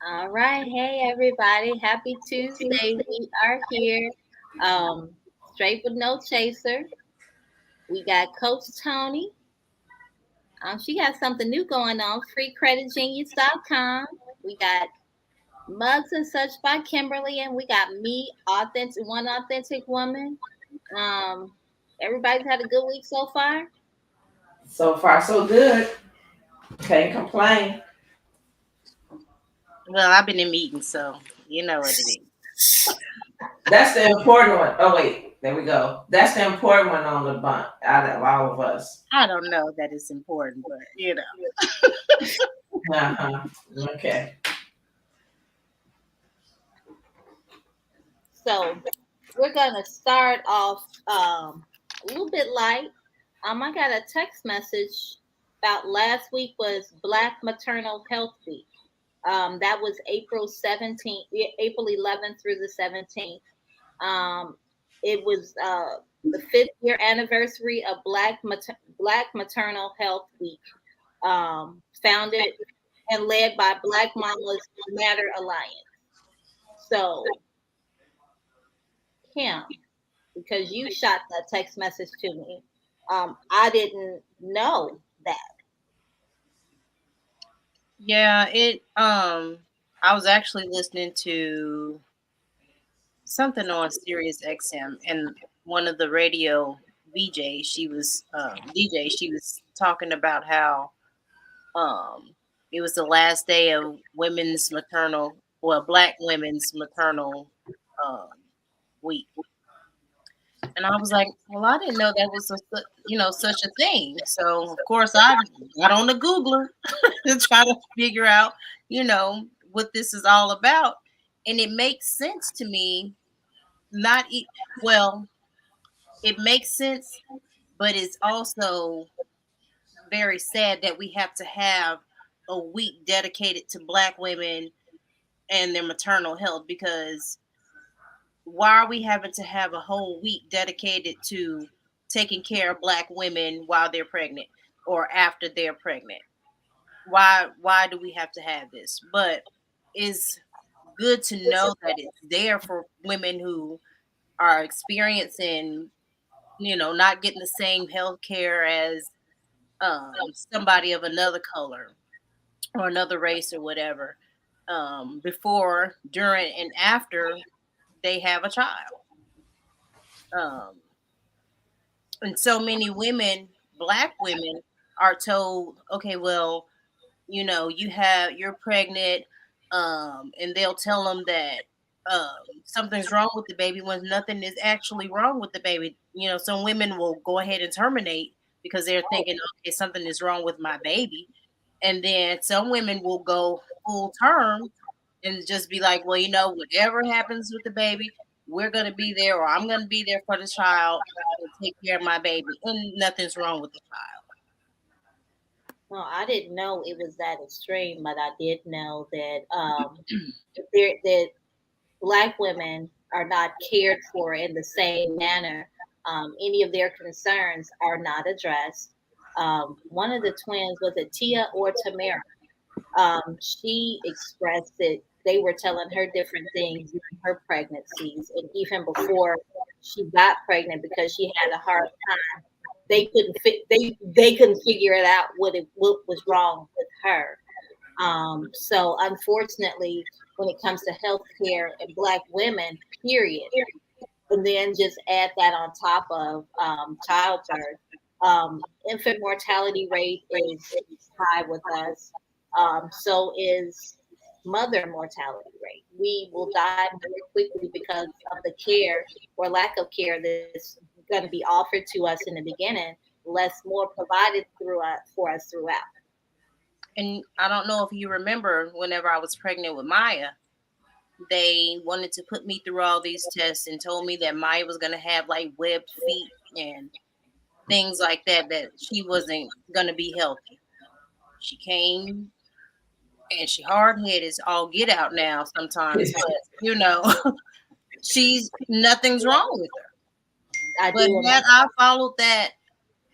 All right. Hey, everybody. Happy Tuesday. We are here. Um, Straight with no chaser. We got Coach Tony. She got something new going on. FreeCreditGenius.com. We got Mugs and Such by Kimberly, and we got me, one authentic woman. Um, Everybody's had a good week so far. So far, so good. Can't complain. Well, I've been in meetings, so you know what it is. That's the important one. Oh wait, there we go. That's the important one on the bunch out of all of us. I don't know that it's important, but you know. Uh-huh. Okay. So we're gonna start off a little bit light. I got a text message about last week was Black Maternal Health Week. That was April 17th, April 11th through the 17th. Um, it was the fifth year anniversary of Black Maternal Health Week, founded and led by Black Mamas Matter Alliance. So, Kim, because you shot that text message to me, I didn't know that. Yeah, I was actually listening to something on Sirius XM, and one of the radio VJs, she was talking about how um it was the last day of Black women's maternal um week. And I was like, well, I didn't know that was such a thing. So of course I got on the Googler to try to figure out, what this is all about. And it makes sense to me. Not e- well, it makes sense, but it's also very sad that we have to have a week dedicated to Black women and their maternal health, because why are we having to have a whole week dedicated to taking care of Black women while they're pregnant or after they're pregnant? Why do we have to have this? But it's good to know that it's there for women who are experiencing, not getting the same health care as somebody of another color or another race or whatever, before, during, and after they have a child. Um, and so many women, Black women, are told, okay, well, you're pregnant, and they'll tell them that something's wrong with the baby when nothing is actually wrong with the baby. Some women will go ahead and terminate because they're thinking, okay, something is wrong with my baby. And then some women will go full term and just be like, well, whatever happens with the baby, we're going to be there, or I'm going to be there for the child and take care of my baby. And nothing's wrong with the child. Well, I didn't know it was that extreme, but I did know that that Black women are not cared for in the same manner. Any of their concerns are not addressed. One of the twins, was it Tia or Tamara? She expressed that they were telling her different things during her pregnancies and even before she got pregnant, because she had a hard time. They couldn't figure it out what was wrong with her. So unfortunately, when it comes to healthcare and Black women, period, and then just add that on top of childbirth, infant mortality rate is high with us. So is mother mortality rate. We will die more quickly because of the care or lack of care that's going to be offered to us in the beginning, less more provided for us throughout. And I don't know if you remember, whenever I was pregnant with Maya, they wanted to put me through all these tests and told me that Maya was going to have like webbed feet and things like that, that she wasn't going to be healthy. She came and she hard headed all get out now sometimes, but she's nothing's wrong with her. I But do had remember. I followed that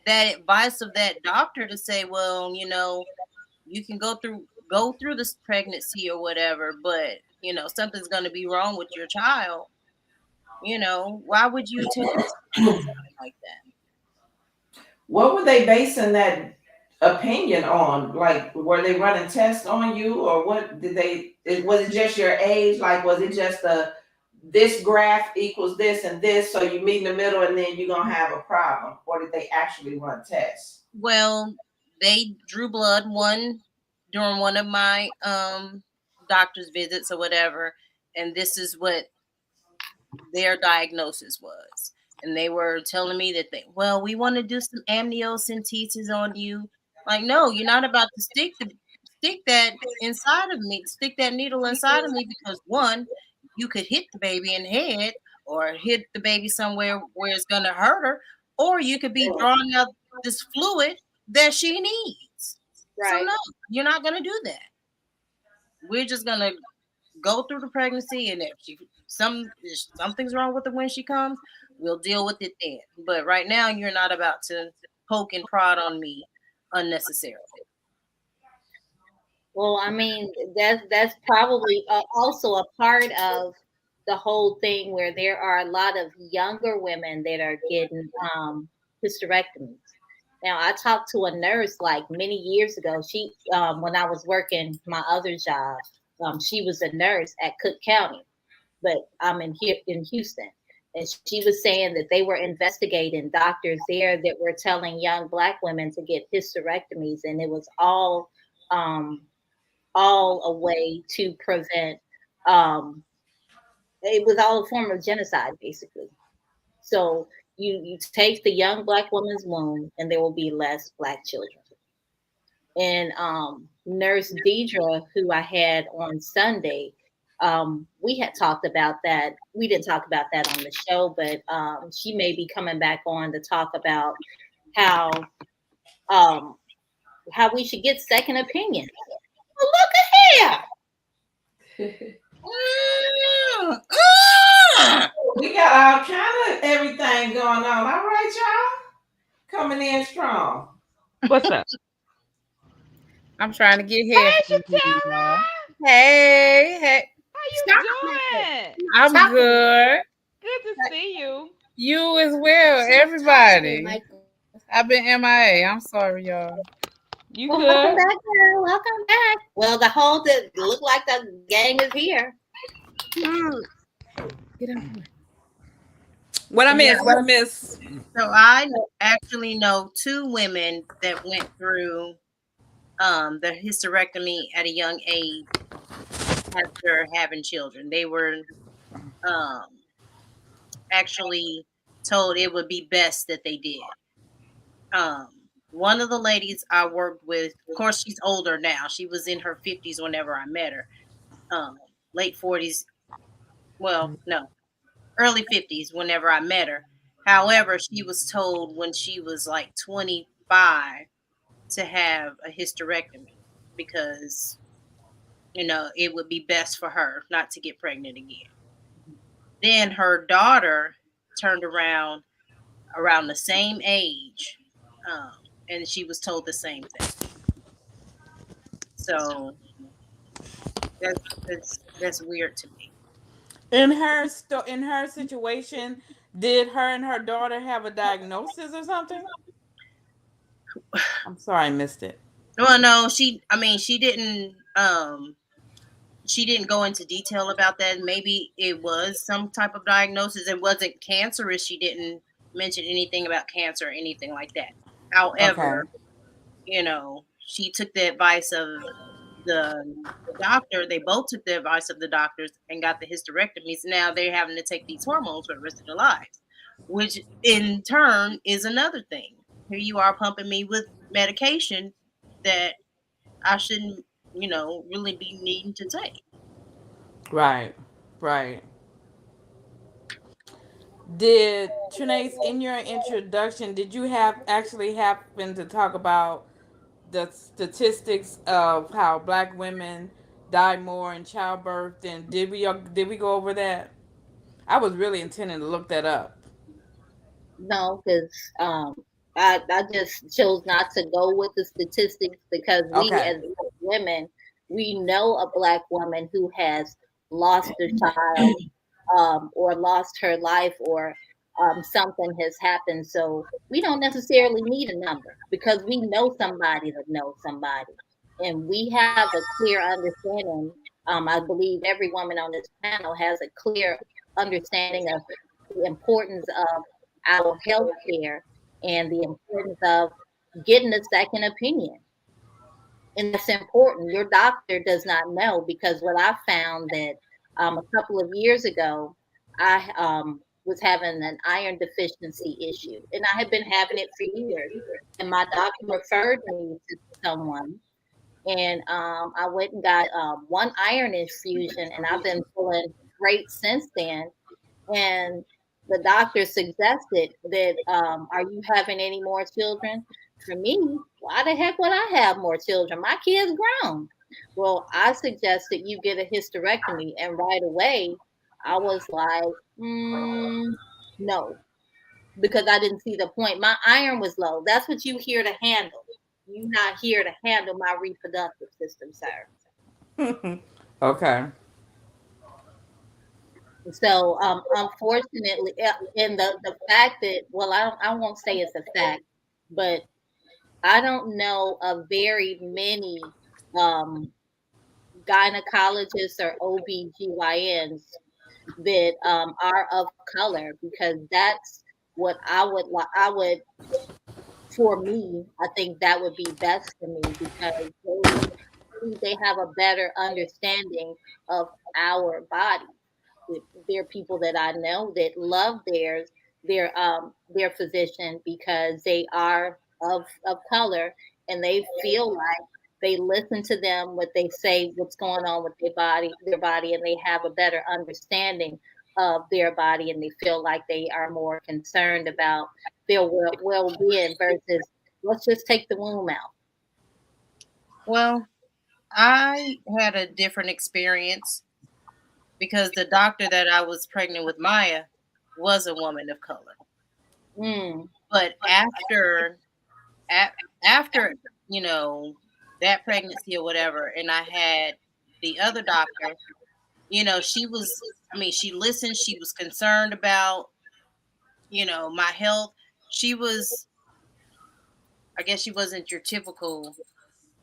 advice of that doctor to say, well, you can go through go through this pregnancy or whatever, but something's going to be wrong with your child. Why would you take a chance on something like that? What were they basing that opinion on? Like, were they running tests on you, or what did they? Was it just your age? Like, was it just a this graph equals this and this, so you meet in the middle, and then you're gonna have a problem? Or did they actually run tests? Well, they drew blood during one of my doctor's visits or whatever, and this is what their diagnosis was. And they were telling me that we want to do some amniocentesis on you. Like, no, you're not about to stick that inside of me, stick that needle inside of me, because one, you could hit the baby in the head or hit the baby somewhere where it's gonna hurt her, or you could be drawing out this fluid that she needs. So Right. no, you're not gonna do that. We're just gonna go through the pregnancy, and if something's wrong with her when she comes, we'll deal with it then. But right now, you're not about to poke and prod on me unnecessarily. Well, I mean, that's probably also a part of the whole thing where there are a lot of younger women that are getting hysterectomies. Now, I talked to a nurse like many years ago. She, when I was working my other job, she was a nurse at Cook County, but I'm in here in Houston. And she was saying that they were investigating doctors there that were telling young Black women to get hysterectomies, and it was um, all a way to prevent. It was all a form of genocide, basically. So you take the young Black woman's womb, and there will be less Black children. And Nurse Deidre, who I had on Sunday, we had talked about that. We didn't talk about that on the show, but she may be coming back on to talk about how um, how we should get second opinions. Well, look at here. We got all kind of everything going on. All right, y'all, coming in strong. What's up? I'm trying to get Hey, headphones in, Shatara. y'all. Hey, hey. How you Stop. doing? I'm Stop. good. Good to see you. You as well, everybody. I've been MIA. I'm sorry, y'all. You Well, welcome good? back, girl. Welcome back. Well, the whole look like the gang is here. Get out. What I Yeah. miss? What I miss? So I actually know two women that went through the hysterectomy at a young age after having children. They were um, actually told it would be best that they did. One of the ladies I worked with, of course, she's older now. She was in her 50s whenever I met her. Late 40s. Well, no, early 50s whenever I met her. However, she was told when she was like 25 to have a hysterectomy because, it would be best for her not to get pregnant again. Then her daughter turned around the same age, um, and she was told the same thing. So that's weird to me. In her situation, did her and her daughter have a diagnosis or something? I'm sorry, I missed it. Well, no, she didn't go into detail about that. Maybe it was some type of diagnosis. It wasn't cancerous. She didn't mention anything about cancer or anything like that. Okay. However, she took the advice of the doctor. They both took the advice of the doctors and got the hysterectomies. Now they're having to take these hormones for the rest of their lives, which in turn is another thing. Here you are pumping me with medication that I shouldn't, really be needing to take. Right. Right. Did Trinace, in your introduction, did you have actually happen to talk about the statistics of how Black women die more in childbirth? And did we go over that? I was really intending to look that up. No, because I just chose not to go with the statistics because we Okay. as women we know a black woman who has lost a child, or lost her life, or something has happened. So we don't necessarily need a number because we know somebody that knows somebody. And we have a clear understanding. I believe every woman on this panel has a clear understanding of the importance of our health care and the importance of getting a second opinion. And that's important. Your doctor does not know, because what I found that a couple of years ago, I was having an iron deficiency issue, and I had been having it for years. And my doctor referred me to someone, and I went and got one iron infusion, and I've been feeling great since then. And the doctor suggested that, are you having any more children? For me, why the heck would I have more children? My kid's grown. Well, I suggested you get a hysterectomy, and right away I was like, no, because I didn't see the point. My iron was low. That's what you here to handle. You're not here to handle my reproductive system, sir. Okay. So, unfortunately, and the fact that, well, I won't say it's a fact, but I don't know of very many um, gynecologists or OBGYNs that are of color, because that's what I would like. I would, for me, I think that would be best for me, because they have a better understanding of our body. There are people that I know that love their physician because they are of color, and they feel like they listen to them, what they say, what's going on with their body, and they have a better understanding of their body, and they feel like they are more concerned about their well-being versus, let's just take the womb out. Well, I had a different experience because the doctor that I was pregnant with Maya was a woman of color. Mm, But a- after you know that pregnancy or whatever, and I had the other doctor, she was. I mean, she listened. She was concerned about my health. She was. I guess she wasn't your typical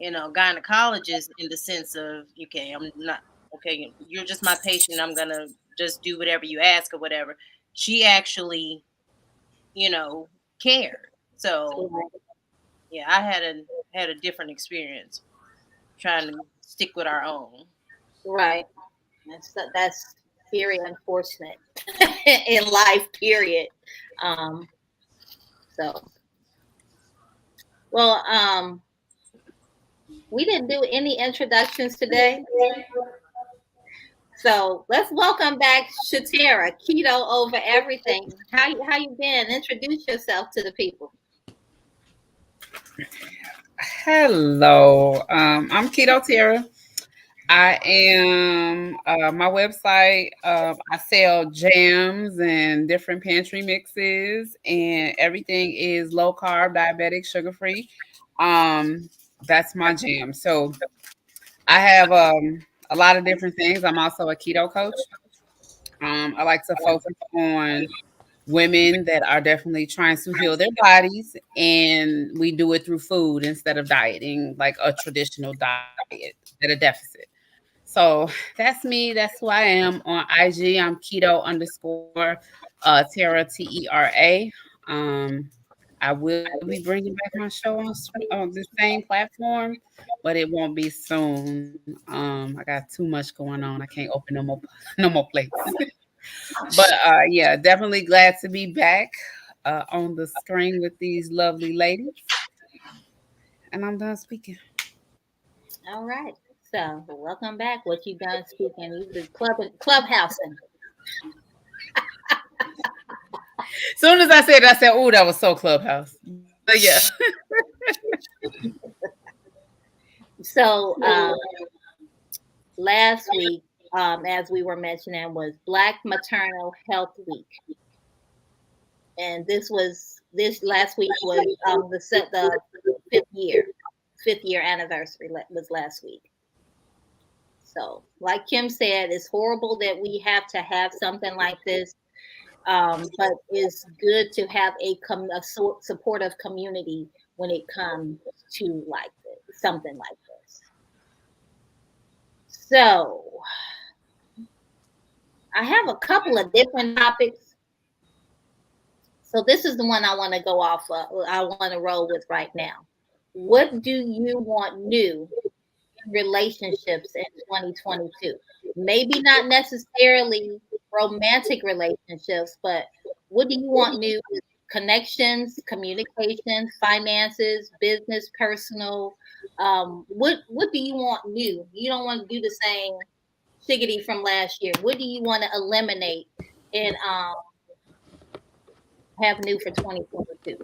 gynecologist in the sense of, okay, I'm not, okay, you're just my patient. I'm gonna just do whatever you ask or whatever. She actually, you know, cared. So right, yeah, I had a different experience trying to stick with our own. right. That's very unfortunate in life, period. Um, so, well, we didn't do any introductions today, so let's welcome back Shatera. Keto over everything. How you been? Introduce yourself to the people. Hello, I'm Keto Tara. I am my website. I sell jams and different pantry mixes, and everything is low carb, diabetic, sugar free. Um, that's my jam. So I have a lot of different things. I'm also a keto coach. I like to focus on women that are definitely trying to heal their bodies, and we do it through food instead of dieting like a traditional diet at a deficit. So that's me. That's who I am on IG. I'm keto underscore Tara Tera. I will be bringing back my show on the same platform, but it won't be soon. I got too much going on. I can't open no more plates. But yeah, definitely glad to be back on the screen with these lovely ladies. And I'm done speaking. All right. So, welcome back. What you done speaking? You the clubhousing. Soon as I said, "Oh, that was so Clubhouse." But yeah, So, last week, as we were mentioning, was Black Maternal Health Week, and this last week was the fifth year anniversary was last week. So, like Kim said, it's horrible that we have to have something like this, but it's good to have supportive community when it comes to like this, something like this. So, I have a couple of different topics. So, this is the one I want to go off of, I want to roll with right now. What do you want new relationships in 2022? Maybe not necessarily romantic relationships, but what do you want new? Connections, communications, finances, business, personal. What do you want new? You don't want to do the same shiggity from last year. What do you want to eliminate and have new for 2022?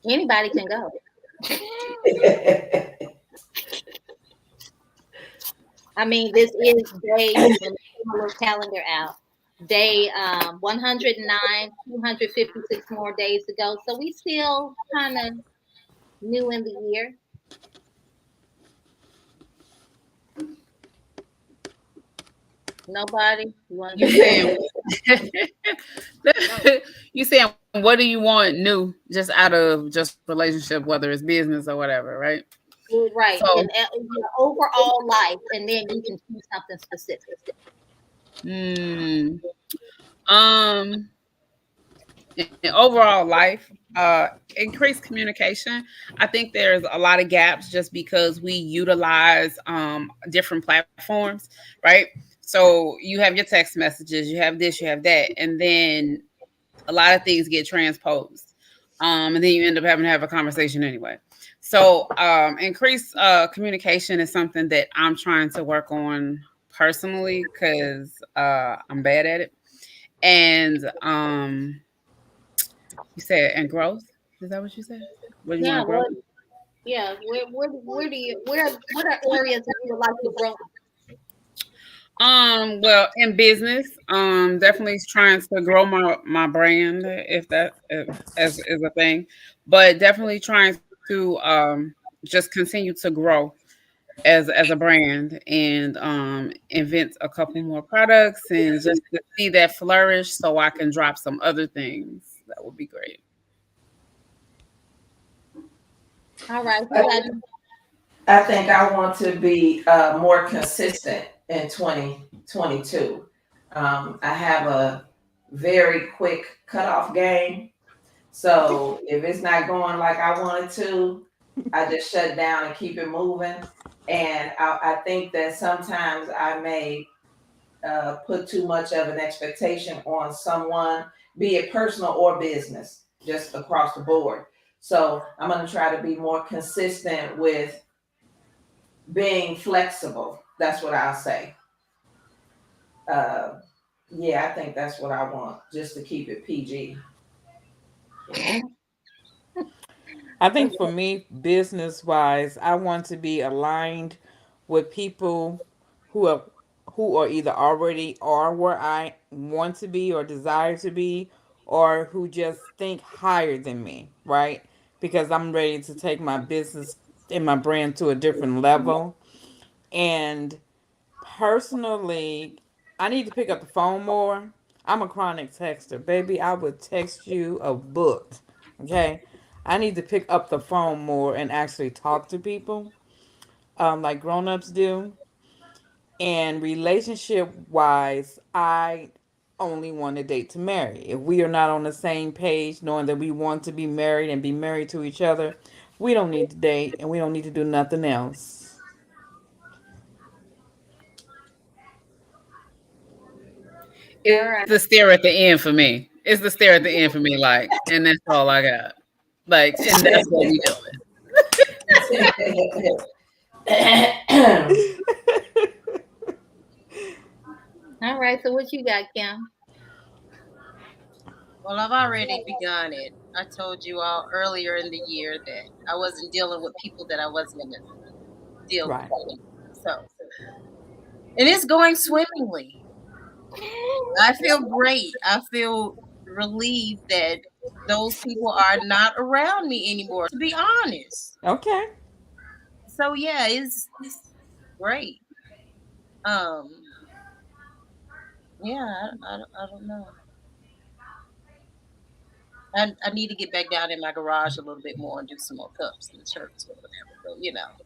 Anybody can go. I mean, this is day, let me put my little calendar out. Day 109, 256 more days to go. So we still kind of new in the year. Nobody? You want to You do that? saying you saying what do you want new just out of just relationship, whether it's business or whatever, right? Right. So, And your overall life, and then you can choose something specific. mm, um, in overall life, increased communication. I think there's a lot of gaps just because we utilize different platforms, right? So you have your text messages, you have this, you have that, and then a lot of things get transposed, and then you end up having to have a conversation anyway. So increased communication is something that I'm trying to work on personally because I'm bad at it. And you said and growth. Is that what you said? What do you want Yeah. to grow? Yeah. Where do you, what are areas that you would like to grow? Well, in business, definitely trying to grow my brand, if that as is a thing, but definitely trying to just continue to grow as a brand and invent a couple more products and just to see that flourish so I can drop some other things. That would be great. All right. Who I, got I think I want to be more consistent in 2022. I have a very quick cutoff game. So if it's not going like I want it to, I just shut down and keep it moving. And I think that sometimes I may put too much of an expectation on someone, be it personal or business, just across the board. So I'm going to try to be more consistent with being flexible. That's what I'll say. Uh, yeah, I think that's what I want, just to keep it PG. Yeah. I think for me, business wise, I want to be aligned with people who are who are either already are where I want to be or desire to be, or who just think higher than me, right? Because I'm ready to take my business and my brand to a different level. And personally, I need to pick up the phone more. I'm a chronic texter. Baby, I would text you a book. Okay? I need to pick up the phone more and actually talk to people like grown ups do. And relationship wise, I only want to date to marry. If we are not on the same page, knowing that we want to be married and be married to each other, we don't need to date and we don't need to do nothing else. all It's right. the stare at the end for me. It's the stare at the end for me, like, and that's all I got. Like, and that's what we doing. All right. So what you got, Kim? Well, I've already begun it. I told you all earlier in the year that I wasn't dealing with people that I wasn't going to deal with Right. anymore. So, and it's going swimmingly. I feel great. I feel relieved that those people are not around me anymore, to be honest. Okay. So yeah, it's great. Um, yeah, I don't know. I need to get back down in my garage a little bit more and do some more cups and shirts or whatever. But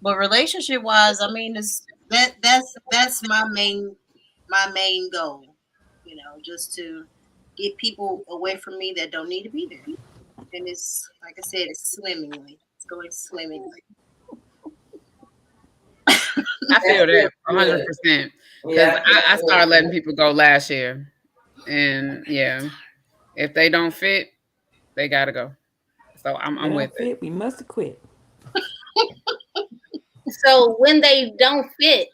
but relationship wise, I mean, is that's my main goal. Just to get people away from me that don't need to be there. And it's like I said, it's swimmingly. It's going swimmingly. I That feel that feels good. 100% because Yeah, that I feels started letting good. people go last year, and yeah, if they don't fit, they gotta go. So They I'm with don't it. fit. We must have quit. So when they don't fit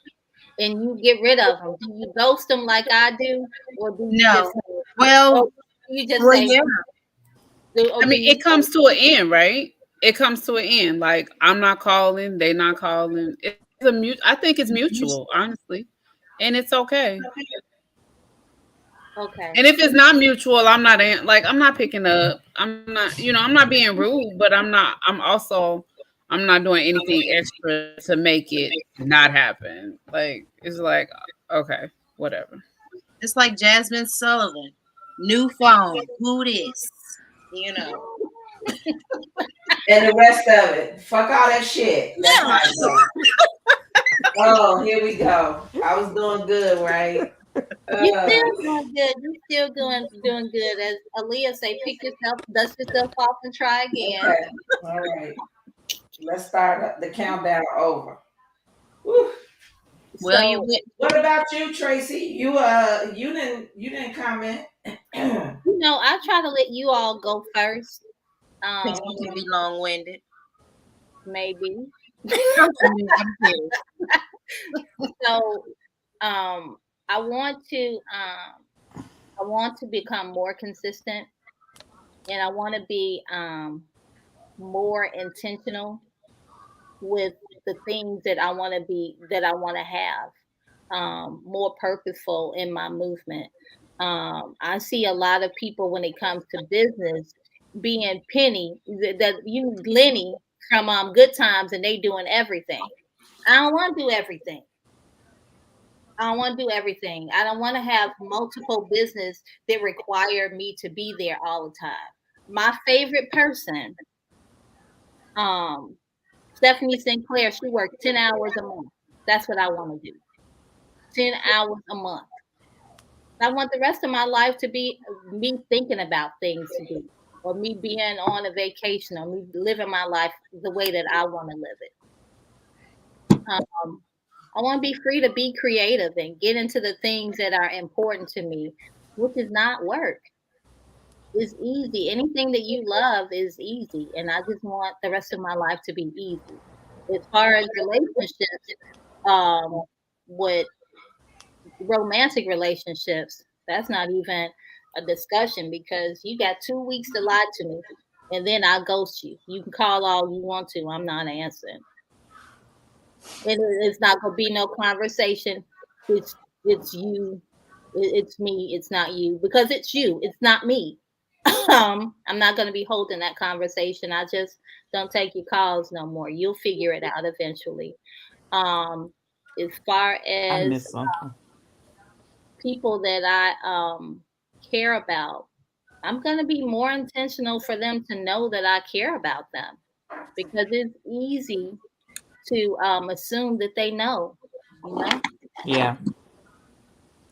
and you get rid of them, do you ghost them like I do, or do you No. just say, Well, or you just well, say, yeah. or I do mean, you it say, comes to an end, right? It comes to an end. Like I'm not calling, they not calling. It's a mute. I think it's mutual, honestly, and it's okay. okay, And if it's not mutual, like I'm not picking up. I'm not, I'm not being rude, but I'm not doing anything extra to make it not happen. Like it's like okay, whatever. It's like Jasmine Sullivan. New phone. Who this? You know. And the rest of it. Fuck all that shit. That's how Yeah. it goes. Oh, here we go. I was doing good, right? you Uh, still doing good. You still doing good. As Aaliyah say, pick yourself, dust yourself off, and try again. okay. All right. Let's start the countdown over. Whew. Well, you So went. What about you, Tracy? You didn't comment. I try to let you all go first. Because you can be long winded. Maybe. I'm kidding. So um, I want to become more consistent, and I want to be more intentional with the things that I want to have, more purposeful in my movement. I see a lot of people when it comes to business being penny that you Lenny from Good Times, and they doing everything. I don't want to do everything. I don't want to do everything. I don't want to have multiple business that require me to be there all the time. My favorite person, um, Stephanie Sinclair, she works 10 hours a month. That's what I want to do. 10 hours a month. I want the rest of my life to be me thinking about things to do, or me being on a vacation, or me living my life the way that I want to live it. Um, I want to be free to be creative and get into the things that are important to me, which is not work. It's easy. Anything that you love is easy. And I just want the rest of my life to be easy. As far as relationships, um, with romantic relationships, that's not even a discussion because you got 2 weeks to lie to me and then I'll ghost you. You can call all you want to. I'm not answering. It's not gonna be no conversation. It's you. It's me. It's not you because it's you. It's not me. I'm not gonna be holding that conversation. I just don't take your calls no more. You'll figure it out eventually. Um, as far I as miss something. people that I care about, I'm gonna be more intentional for them to know that I care about them because it's easy to assume that they know, you know. Yeah.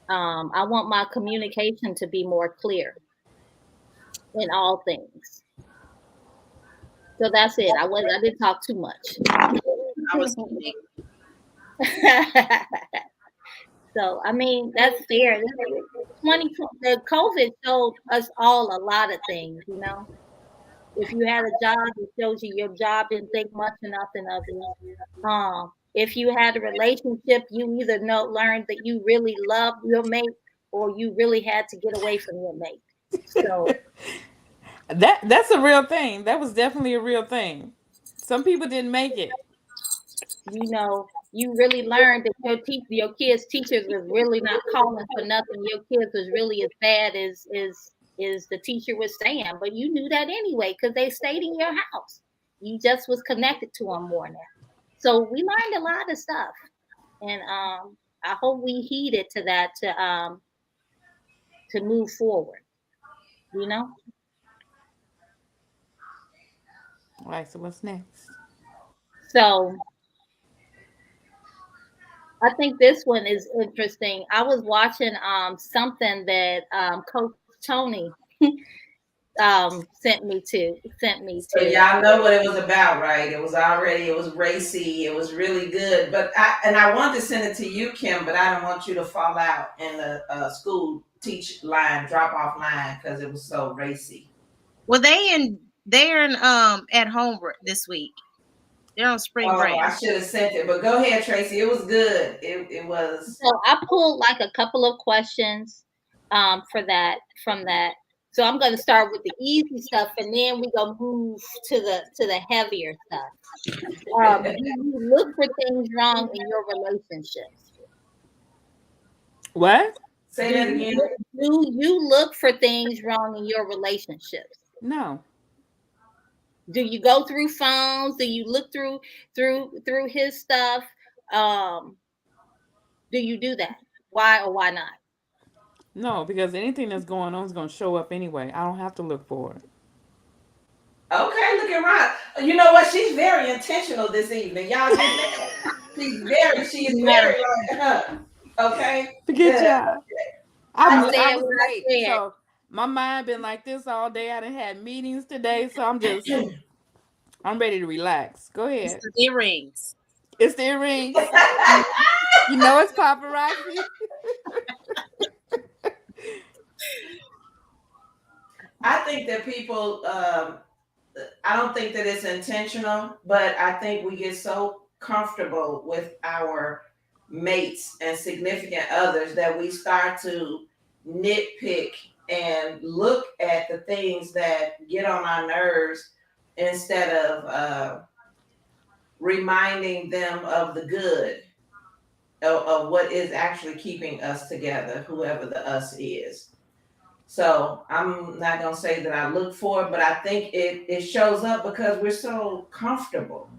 I want my communication to be more clear in all things. So that's it. I didn't talk too much. I was kidding. So I mean that's fair. 20 the COVID showed us all a lot of things, you know. If you had a job, it shows you your job didn't think much or nothing of you. If you had a relationship, you either learned that you really loved your mate or you really had to get away from your mate. So, That's a real thing. That was definitely a real thing. Some people didn't make it. you really learned that your kids' teachers was really not calling for nothing. Your kids was really as bad as the teacher was saying, but you knew that anyway because they stayed in your house. You just was connected to him more now. So we learned a lot of stuff, and I hope we heeded to that to move forward. You know. All right, so what's next? So I think this one is interesting. I was watching something that Coach Tony sent me So to. y'all know what it was about, right? It was racy, it was really good. But I wanted to send it to you, Kim, but I don't want you to fall out in the school teach line, drop off line, because it was so racy. Well, they're in at home this week. They're on spring Oh, break. I should have sent it, but go ahead, Tracy. It was good. It was. So I pulled like a couple of questions for that from that. So I'm going to start with the easy stuff, and then we gonna move to the heavier stuff. Do you look for things wrong in your relationships? What? Say that again. Do you look for things wrong in your relationships? No. Do you go through phones? Do you look through his stuff? Um, do you do that? Why or why not? No, because anything that's going on is going to show up anyway. I don't have to look for it. Okay, look at Ron. You know what? She's very intentional this evening. Y'all get that? She is very like, okay. Good Good. job. I I said was what I late, said. so my mind been like this all day. I didn't had meetings today, so I'm ready to relax. Go It's ahead. the earrings. It's the earrings. You know it's paparazzi. I think that people, I don't think that it's intentional, but I think we get so comfortable with our mates and significant others that we start to nitpick and look at the things that get on our nerves instead of reminding them of the good of what is actually keeping us together, whoever the us is. So I'm not gonna say that I look for it, but I think it shows up because we're so comfortable.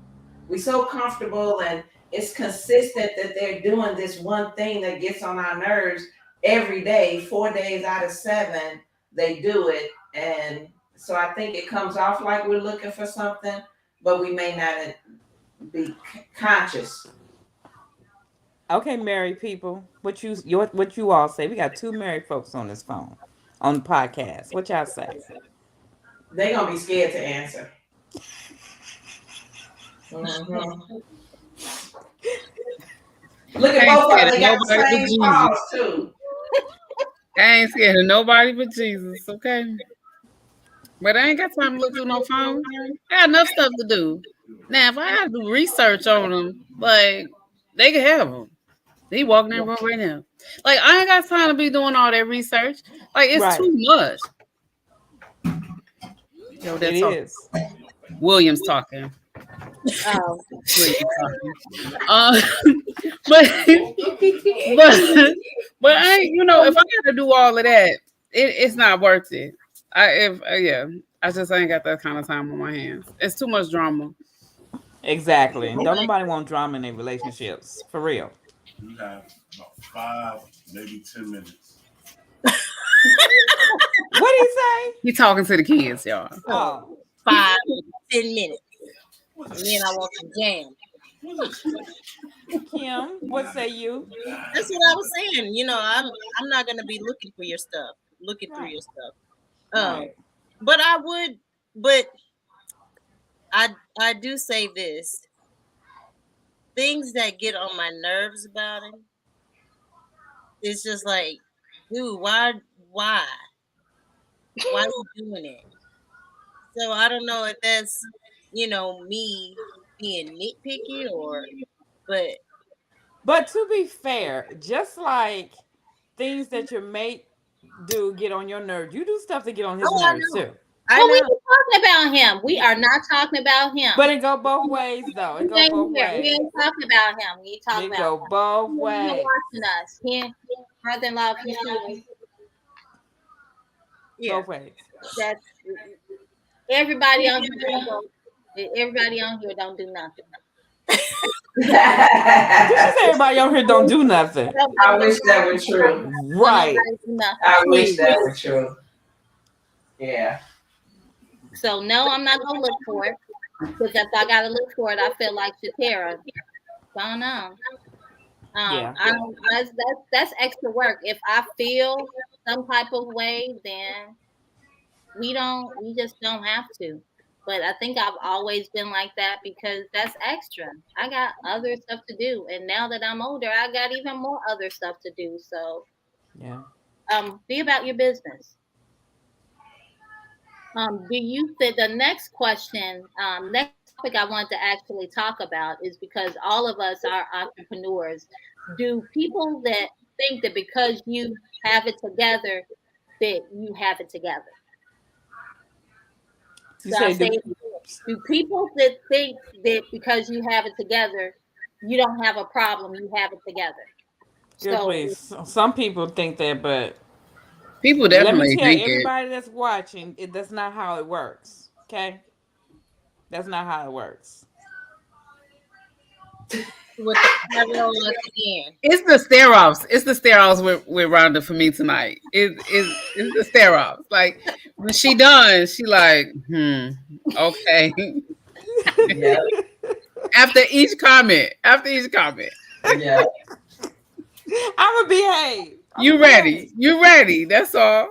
We're so comfortable, and it's consistent that they're doing this one thing that gets on our nerves every day, 4 days out of 7, they do it. And so I think it comes off like we're looking for something, but we may not be conscious. Okay, married people, what you all say? We got two married folks on this phone, on the podcast. What y'all say? They're gonna be scared to answer. Mm-hmm. Look I at ain't both of them. scared of They got the nobody but same Jesus. pause too. I ain't scared of nobody but Jesus, okay? But I ain't got time to look through no phone. I got enough stuff to do. Now, if I got to do research on them, like, they can have them. He walking in the room right now. Like, I ain't got time to be doing all that research. Like, it's Right. too much. Yo, It that's talking. is. Williams talking. Oh, Williams talking. But, but I, if I got to do all of that, it's not worth it. I just ain't got that kind of time on my hands. It's too much drama. Exactly. And don't nobody want drama in their relationships. For real. You have about 5, maybe 10 minutes. What did he say? He talking to the kids, y'all. Oh. 5, 10 minutes. And then I want some jam. Kim, what say you? That's what I was saying. I'm not gonna be looking for your stuff, looking through Right. your stuff. Right. But I would. But I do say this: things that get on my nerves about him. It's just like, dude, why are you doing it? So I don't know if that's me being nitpicky but But to be fair, just like things that your mate do get on your nerves, you do stuff to get on his oh, I nerves know, too. I but we know. ain't talking about him. We are not talking about him. But it go both ways though. It We go both ain't here. We ways. ain't talking about him. We ain't talking It about go him. both He ain't ways. watching us. Brother-in-law, if you see us, Yeah. Both ways. that's everybody on here. Everybody on here don't do nothing. Did she say I everybody on here don't do nothing? wish that were true. Don't Right. nobody do nothing. I wish that Please. were true. Yeah. So no, I'm not gonna look for it because if I gotta look for it, I feel like Shatera. Going on. Yeah. I don't. That's extra work. If I feel some type of way, then we don't. We just don't have to. But I think I've always been like that because that's extra. I got other stuff to do, and now that I'm older, I got even more other stuff to do. So, Yeah. be about your business. Do you think the next question, next topic I want to actually talk about is because all of us are entrepreneurs. Do people that think that because you have it together, that you have it together? You So I'll say say do. it again. Do people that think that because you have it together, you don't have a problem, you have it together? Good, So please. Some people think that, but People let me definitely tell think it. everybody that's watching, that's not how it works. Okay? That's not how it works. With the carry on us again. It's the stare offs. It's the stare offs with Rhonda for me tonight. It's the stare offs. Like when she done, she like, okay. Yeah. After each comment, after each comment, Yeah. I'ma behave. I'ma you behave. ready? You ready? That's all.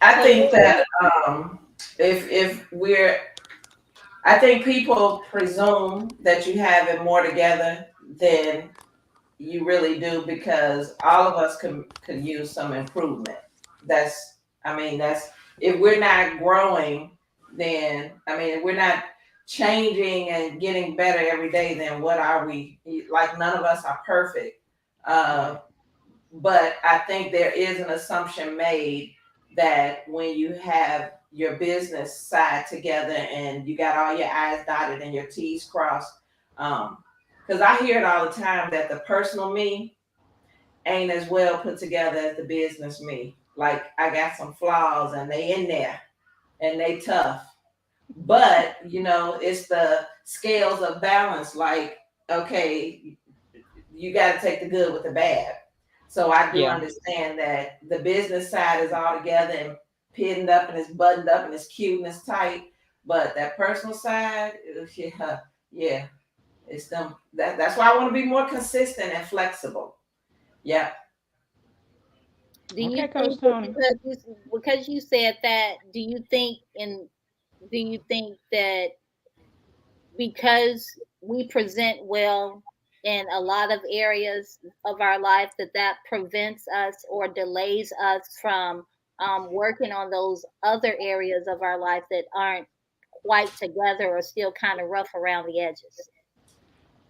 I so think what that if we're I think people presume that you have it more together than you really do because all of us could use some improvement. That's I mean that's if we're not growing, then I mean if we're not changing and getting better every day, then what are we? Like none of us are perfect. Uh, Right. but I think there is an assumption made that when you have your business side together and you got all your I's dotted and your T's crossed, because I hear it all the time that the personal me ain't as well put together as the business me. Like I got some flaws and they in there and they tough. But it's the scales of balance. Like, okay, you got to take the good with the bad. So I do Yeah. understand that the business side is all together and pinned up and it's buttoned up and it's cute and it's tight, but that personal side, yeah, yeah, it's them. That's why I want to be more consistent and flexible. Yeah. do you Okay, think Coach that Tony. because you said that, do you think that because we present well in a lot of areas of our life that prevents us or delays us from working on those other areas of our life that aren't quite together or still kind of rough around the edges?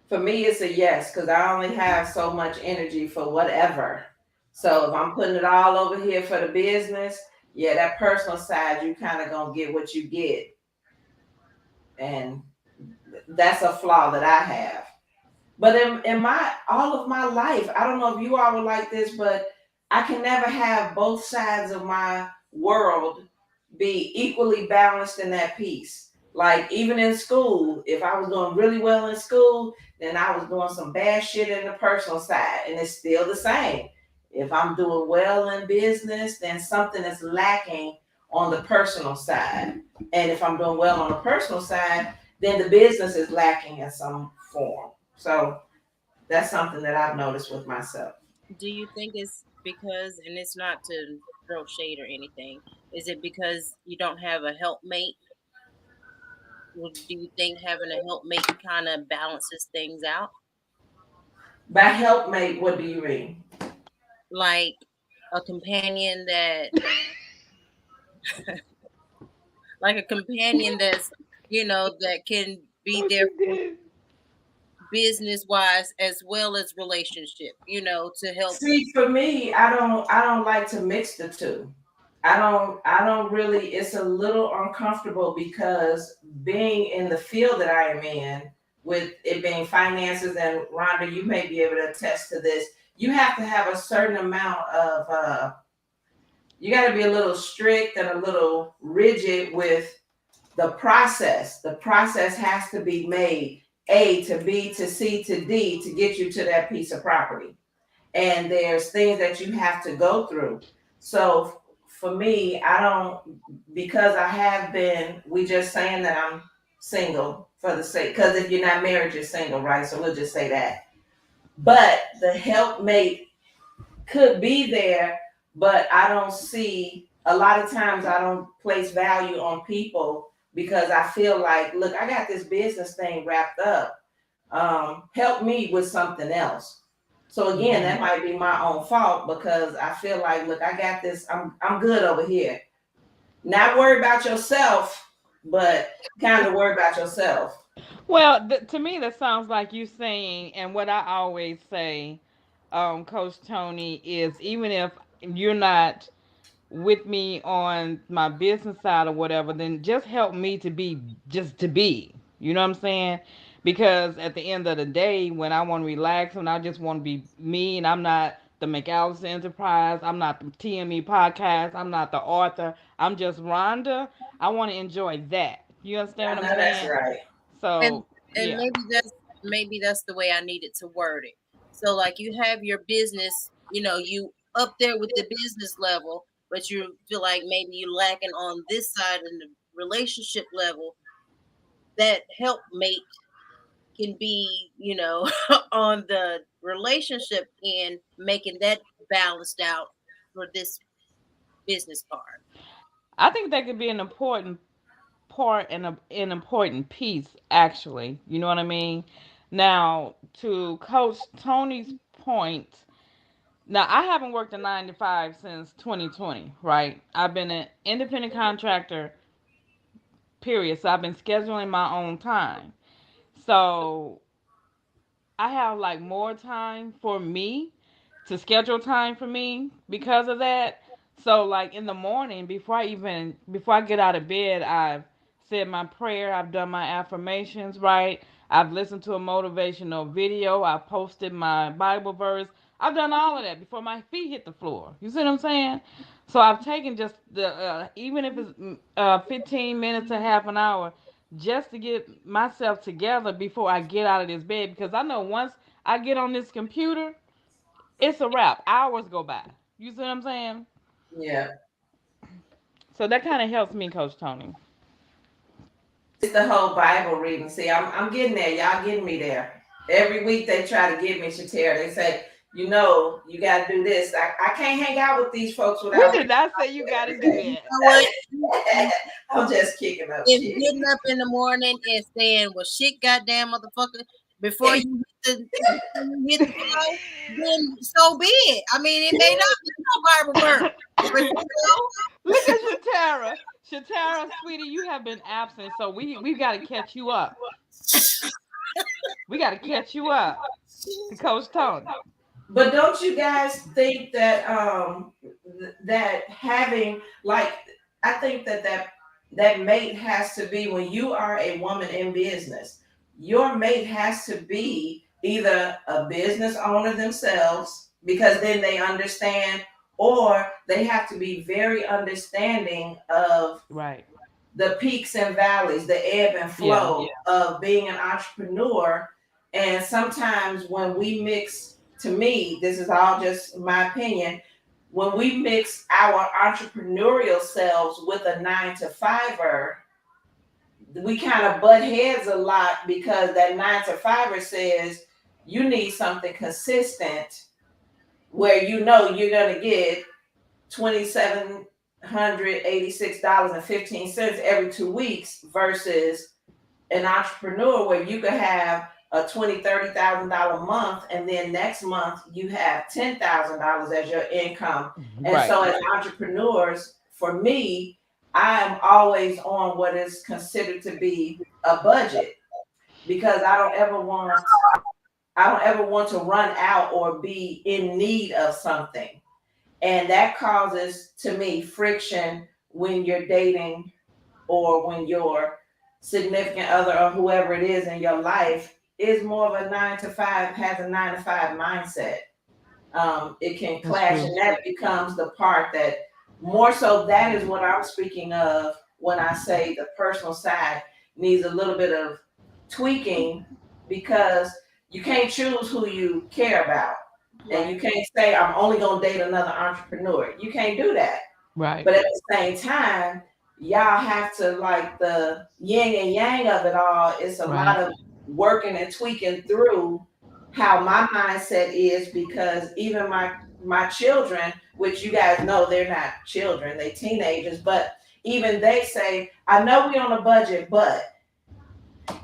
For me, it's a yes because I only have so much energy for whatever. So if I'm putting it all over here for the business, yeah, that personal side, you kind of gonna get what you get, and that's a flaw that I have. But in my all of my life, I don't know if you all were like this, but I can never have both sides of my world be equally balanced in that piece. Like even in school, if I was doing really well in school, then I was doing some bad shit in the personal side, and it's still the same. If I'm doing well in business, then something is lacking on the personal side. And if I'm doing well on the personal side, then the business is lacking in some form. So that's something that I've noticed with myself. Do you think it's because, and it's not to throw shade or anything, is it because you don't have a helpmate? Or do you think having a helpmate kind of balances things out? By helpmate, what do you mean? Like a companion that, like a companion that's, that can be Oh, there she did. business wise as well as relationship, to help. See, for me, I don't like to mix the two. I don't really it's a little uncomfortable because being in the field that I am in, with it being finances, and Rhonda, you may be able to attest to this, you have to have a certain amount of you got to be a little strict and a little rigid with the process. The process has to be made A to B to C to D to get you to that piece of property. And there's things that you have to go through. So for me, I don't, because I have been, we just saying that I'm single for the sake, because if you're not married, you're single, right? So we'll just say that. But the helpmate could be there, but I don't see, a lot of times I don't place value on people because I feel like, look, I got this business thing wrapped up. Help me with something else. So again, that might be my own fault because I feel like, look, I got this. I'm good over here. Not worry about yourself, but kind of worry about yourself. Well, to me, that sounds like you saying, and what I always say, Coach Tony, is even if you're not with me on my business side or whatever, then just help me to be just to be. You know what I'm saying? Because at the end of the day, when I want to relax and I just want to be me, and I'm not the McAllister Enterprise, I'm not the TME podcast, I'm not the author, I'm just Rhonda. I want to enjoy that. You understand I what know I'm that's saying? right. and So and yeah. maybe that's the way I needed to word it. So like you have your business, you up there with the business level, but you feel like maybe you lacking on this side in the relationship level. That helpmate can be, on the relationship end, making that balanced out for this business part. I think that could be an important part and an important piece, actually. You know what I mean? Now, to Coach Tony's point, now I haven't worked a 9 to 5 since 2020, right? I've been an independent contractor, period. So I've been scheduling my own time. So I have like more time for me to schedule time for me because of that. So like in the morning before I get out of bed, I've said my prayer, I've done my affirmations, right? I've listened to a motivational video, I've posted my Bible verse. I've done all of that before my feet hit the floor. You see what I'm saying? So I've taken just the even if it's 15 minutes to half an hour just to get myself together before I get out of this bed because I know once I get on this computer, it's a wrap. Hours go by. You see what I'm saying? Yeah. So that kind of helps me, Coach Tony. It's the whole Bible reading. See, I'm getting there. Y'all getting me there. Every week they try to get me, Shatera. They say, you got to do this. I can't hang out with these folks We without. did not say you got to do You that. know what? I'm just kicking up If shit. getting up in the morning and saying, "Well, shit, goddamn motherfucker," before you hit the flow, then so be it. I mean, it may not be no Bible verse, but Look at Shatara. Shatara, sweetie, you have been absent, so we got to catch you up. We got to catch you up to Coach Tony. But don't you guys think that that having like, I think that mate has to be, when you are a woman in business, your mate has to be either a business owner themselves because then they understand, or they have to be very understanding of Right. the peaks and valleys, the ebb and Yeah. flow of being an entrepreneur. And sometimes when we mix, to me, this is all just my opinion, when we mix our entrepreneurial selves with a 9 to 5er, we kind of butt heads a lot because that 9 to 5er says you need something consistent where you're going to get $2,786.15 every 2 weeks versus an entrepreneur where you could have a $20,000-$30,000 month, and then next month you have $10,000 as your income. And Right. so, as entrepreneurs, for me, I'm always on what is considered to be a budget because I don't ever want to run out or be in need of something. And that causes, to me, friction when you're dating or when your significant other or whoever it is in your life is more of a 9 to 5, has a 9 to 5 mindset. It can That's clash, true. and that becomes the part that more so that is what I'm speaking of when I say the personal side needs a little bit of tweaking, because you can't choose who you care about. And Right. you can't say, I'm only going to date another entrepreneur. You can't do that. Right. But at the same time, y'all have to, like, the yin and yang of it all. It's a lot Right. of working and tweaking through how my mindset is, because even my children, which you guys know they're not children, they teenagers, but even they say, I know we on a budget, but,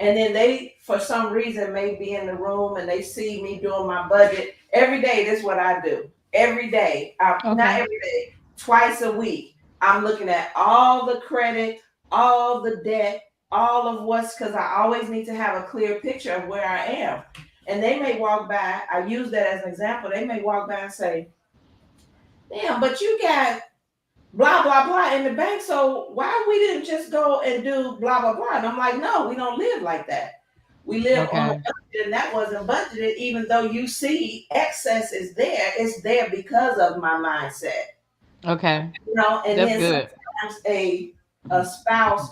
and then they for some reason may be in the room and they see me doing my budget every day. This is what I do every day. Not Okay. every day, twice a week. I'm looking at all the credit, all the debt, all of what's, because I always need to have a clear picture of where I am. And they may walk by, I use that as an example, they may walk by and say, damn, but you got blah blah blah in the bank. So why we didn't just go and do blah blah blah? And I'm like, no, we don't live like that. We live on a Okay. budget, and that wasn't budgeted. Even though you see excess is there, it's there because of my mindset. Okay. You know, and That's then good. sometimes a spouse,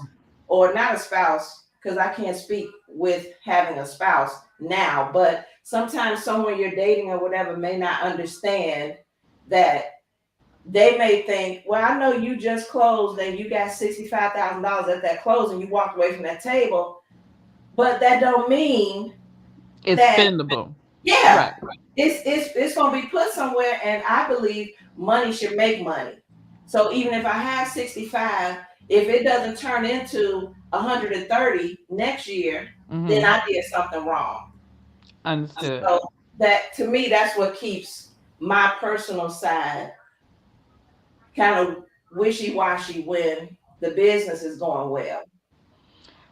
or not a spouse, because I can't speak with having a spouse now, but sometimes someone you're dating or whatever may not understand that. They may think, well, I know you just closed and you got $65,000 at that close and you walked away from that table, but that don't mean It's that, spendable. yeah, Right. it's gonna be put somewhere. And I believe money should make money. So even if I have 65, if it doesn't turn into 130 next year, then Mm-hmm. I did something wrong. Understood. So that, to me, that's what keeps my personal side kind of wishy-washy when the business is going well.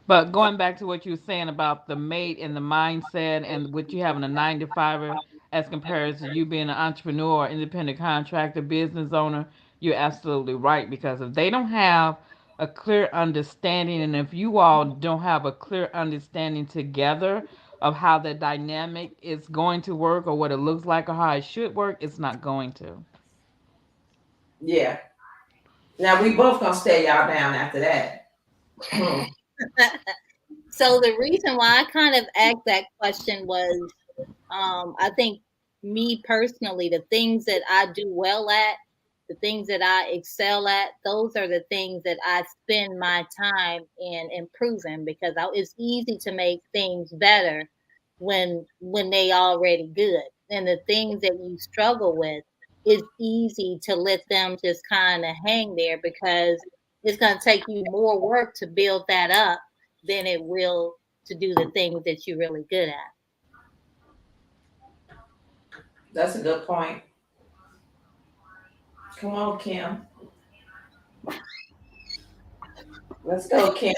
But going back to what you were saying about the mate and the mindset and what you having a 9 to 5 as compared to you being an entrepreneur, independent contractor, business owner, you're absolutely right. Because if they don't have a clear understanding, and if you all don't have a clear understanding together of how the dynamic is going to work or what it looks like or how it should work, it's not going to. Yeah. Now we both gonna stay y'all down after that. Hmm. So the reason why I kind of asked that question was, I think me personally, the things that I do well at, the things that I excel at, those are the things that I spend my time in improving, because it's easy to make things better when they already good. And the things that you struggle with, it's easy to let them just kind of hang there, because it's going to take you more work to build that up than it will to do the things that you're really good at. That's a good point. Come on, Kim. Let's go, Kim.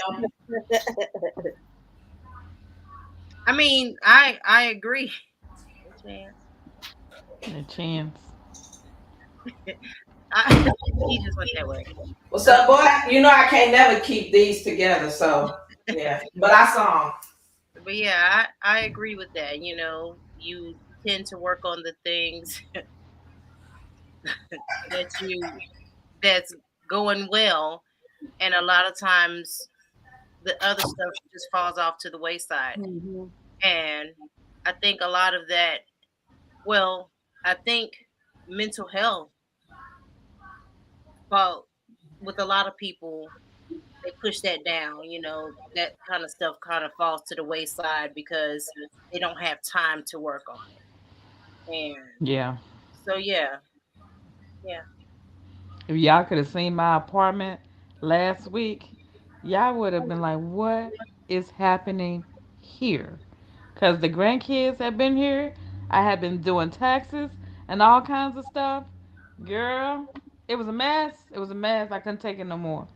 I mean, I agree. Chance. A chance. He just went that way. What's up, boy? You know I can't never keep these together, so yeah. But I saw 'em. But yeah, I agree with that. You tend to work on the things that you that's going well, and a lot of times the other stuff just falls off to the wayside. Mhm. And I think a lot of that, well, I think mental health, well, with a lot of people, they push that down. That kind of stuff kind of falls to the wayside because they don't have time to work on it. And Yeah. so, yeah, yeah. If y'all could have seen my apartment last week, y'all would have been like, what is happening here? Because the grandkids have been here. I have been doing taxes and all kinds of stuff. Girl, it was a mess. It was a mess. I couldn't take it no more.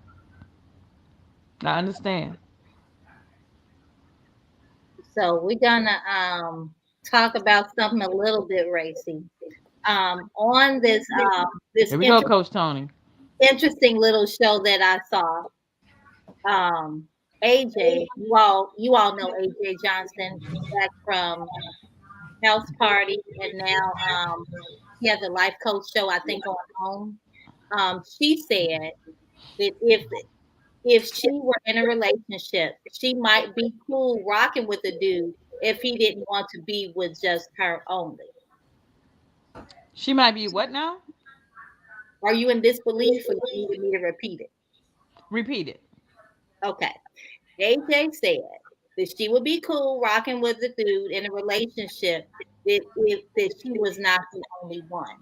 I understand. So we're gonna talk about something a little bit racy. On this Here we go, Coach Tony. interesting little show that I saw, um, AJ, you all know AJ Johnson, back from House Party, and now he has a life coach show, I think, on Home. She said that if she were in a relationship, she might be cool rocking with a dude if he didn't want to be with just her only. She might be what now? Are you in disbelief or you need me to repeat it? Repeat it. Okay. AJ said that she would be cool rocking with the dude in a relationship if that she was not the only one.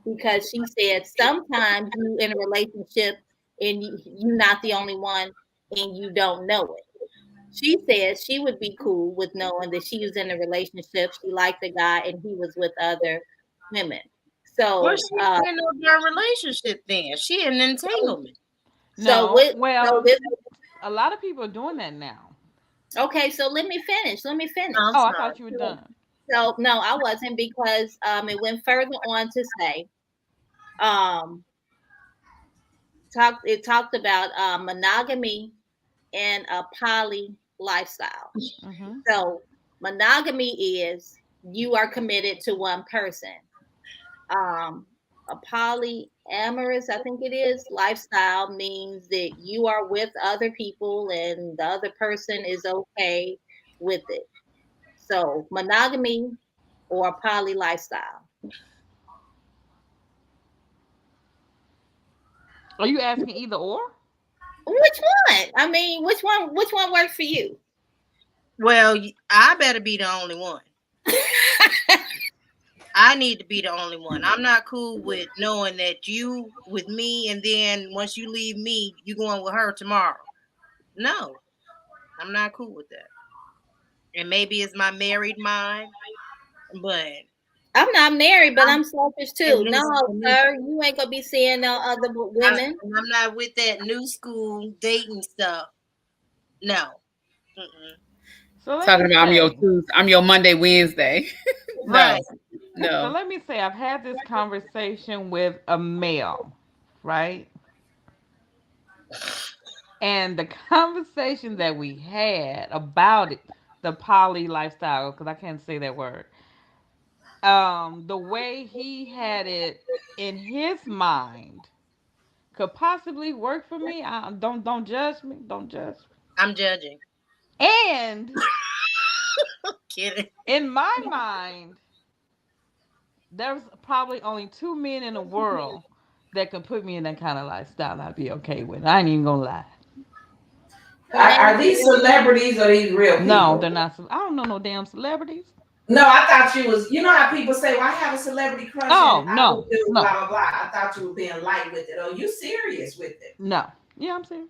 Because she said sometimes you in a relationship and you're not the only one and you don't know it. She said she would be cool with knowing that she was in a relationship, she liked the guy, and he was with other women. Well, So, she's in a relationship then. She in an entanglement. so No. with so Well, this. a lot of people are doing that now. Okay, so let me finish. Let me finish. I'm Oh, I sorry. thought you were So, done. so no, I wasn't because it went further on to say um talked about monogamy and a poly lifestyle. Hmm. So monogamy is you are committed to one person. Um, a polyamorous, I think it is, lifestyle means that you are with other people and the other person is okay with it. So monogamy or poly lifestyle. Are you asking either or? Which one? I mean, which one? Which one works for you? Well, I better be the only one. I need to be the only one. I'm not cool with knowing that you with me, and then once you leave me, you going with her tomorrow. No, I'm not cool with that. And maybe it's my married mind, but I'm not married, but I'm I'm selfish and too. No, this, and this sir, you ain't gonna be seeing no other women. and I'm not with that new school dating stuff. No. Mm-mm. So let Talking me about say. I'm your Monday, Wednesday. No, Right. So no. let me say, I've had this conversation with a male, right? And the conversation that we had about it, the poly lifestyle, because I can't say that word, the way he had it in his mind could possibly work for me. Don't judge me. Don't judge I'm judging. me. And Kidding. in my mind, there's probably only two men in the world that can put me in that kind of lifestyle. And I'd be okay with it. I ain't even gonna lie. Are these celebrities or these real No, people? they're not. I don't know no damn celebrities. No, I thought you was. You know how people say, "Well, I have a celebrity crush and Oh I would no, do no, blah blah blah." I thought you were being light with it. Oh, you serious with it? no. Yeah, I'm serious.